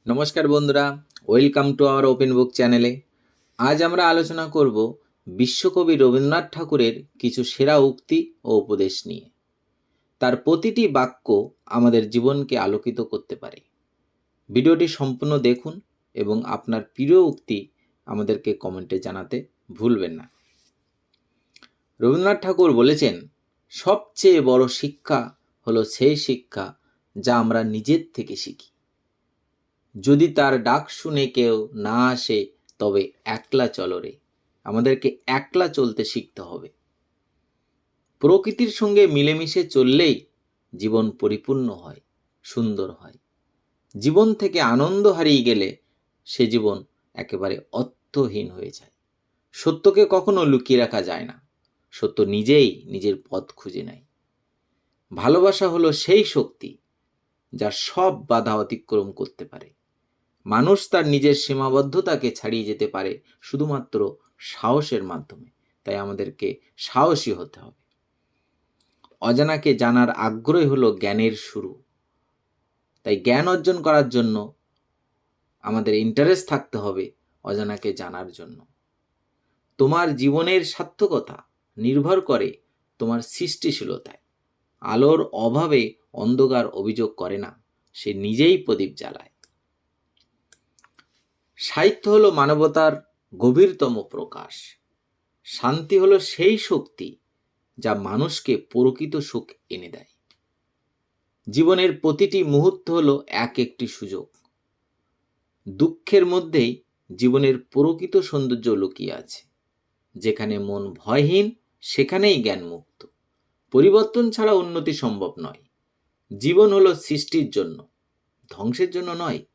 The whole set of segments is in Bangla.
নমস্কার বন্ধুরা, welcome to our open book চ্যানেলে। আজ আমরা আলোচনা করব বিশ্বকবি রবীন্দ্রনাথ ঠাকুরের কিছু সেরা উক্তি ও উপদেশ নিয়ে। তার প্রতিটি বাক্য আমাদের জীবনকে আলোকিত করতে পারে। ভিডিওটি সম্পূর্ণ দেখুন এবং আপনার প্রিয় উক্তি আমাদেরকে কমেন্টে জানাতে ভুলবেন না। রবীন্দ্রনাথ ঠাকুর বলেছেন, সবচেয়ে বড় শিক্ষা হলো সেই শিক্ষা যা আমরা নিজের থেকে শিখি। যদি তার ডাক শুনে কেউ না আসে তবে একলা চলো রে। আমাদেরকে একলা চলতে শিখতে হবে। প্রকৃতির সঙ্গে মিলেমিশে চললেই জীবন পরিপূর্ণ হয়, সুন্দর হয়। জীবন থেকে আনন্দ হারিয়ে গেলে সে জীবন একেবারে অর্থহীন হয়ে যায়। সত্যকে কখনো লুকিয়ে রাখা যায় না, সত্য নিজেই নিজের পথ খুঁজে নেয়। ভালোবাসা হলো সেই শক্তি যা সব বাধা অতিক্রম করতে পারে। মানুষ তার নিজের সীমাবদ্ধতাকে ছাড়িয়ে যেতে পারে শুধুমাত্র সাহসের মাধ্যমে। তাই আমাদেরকে সাহসী হতে হবে। অজানাকে জানার আগ্রহ হলো জ্ঞানের শুরু। তাই জ্ঞান অর্জন করার জন্য আমাদের ইন্টারেস্ট থাকতে হবে অজানাকে জানার জন্য। তোমার জীবনের সার্থকতা নির্ভর করে তোমার সৃষ্টিশীলতায়। আলোর অভাবে অন্ধকার অভিযোগ করে না, সে নিজেই প্রদীপ জ্বালায়। সাহিত্য হলো মানবতার গভীরতম প্রকাশ। শান্তি হলো সেই শক্তি যা মানুষকে প্রকৃত সুখ এনে দেয়। জীবনের প্রতিটি মুহূর্ত হলো এক একটি সুযোগ। দুঃখের মধ্যেই জীবনের প্রকৃত সৌন্দর্য লুকিয়ে আছে। যেখানে মন ভয়হীন সেখানেই জ্ঞান মুক্ত। পরিবর্তন ছাড়া উন্নতি সম্ভব নয়। জীবন হলো সৃষ্টির জন্য, ধ্বংসের জন্য নয়।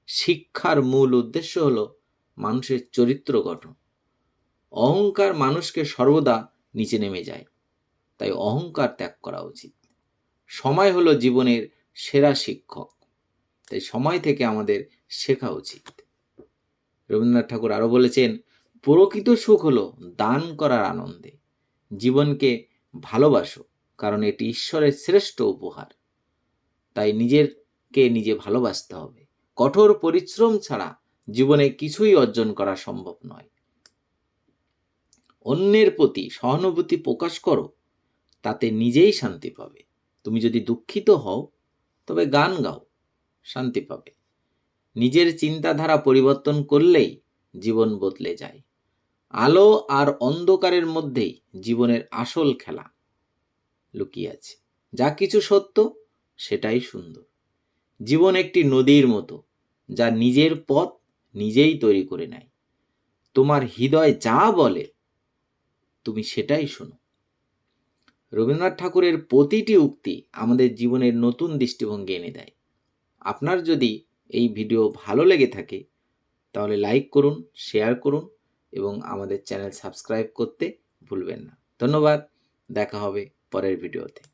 শিক্ষার মূল উদ্দেশ্য হলো মানুষের চরিত্র গঠন। অহংকার মানুষকে সর্বদা নিচে নেমে যায়, তাই অহংকার ত্যাগ করা উচিত। সময় হলো জীবনের সেরা শিক্ষক, তাই সময় থেকে আমাদের শেখা উচিত। রবীন্দ্রনাথ ঠাকুর আরো বলেছেন, প্রকৃত সুখ হলো দান করার আনন্দে। জীবনকে ভালোবাসো, কারণ এটি ঈশ্বরের শ্রেষ্ঠ উপহার। তাই নিজেকে নিজে ভালোবাসতে হবে। কঠোর পরিশ্রম ছাড়া জীবনে কিছুই অর্জন করা সম্ভব নয়। অন্যের প্রতি সহানুভূতি প্রকাশ করো, তাতে নিজেই শান্তি পাবে। তুমি যদি দুঃখিত হও তবে গান গাও, শান্তি পাবে। নিজের চিন্তাধারা পরিবর্তন করলেই জীবন বদলে যায়। আলো আর অন্ধকারের মধ্যেই জীবনের আসল খেলা লুকিয়ে আছে। যা কিছু সত্য সেটাই সুন্দর। জীবন একটি নদীর মতো, যা নিজের পথ নিজেই তৈরি করে নেয়। তোমার হৃদয় যা বলে তুমি সেটাই শোনো। রবীন্দ্রনাথ ঠাকুরের প্রতিটি উক্তি আমাদের জীবনের নতুন দৃষ্টিভঙ্গি এনে দেয়। আপনার যদি এই ভিডিও ভালো লেগে থাকে তাহলে লাইক করুন, শেয়ার করুন এবং আমাদের চ্যানেল সাবস্ক্রাইব করতে ভুলবেন না। ধন্যবাদ। দেখা হবে পরের ভিডিওতে।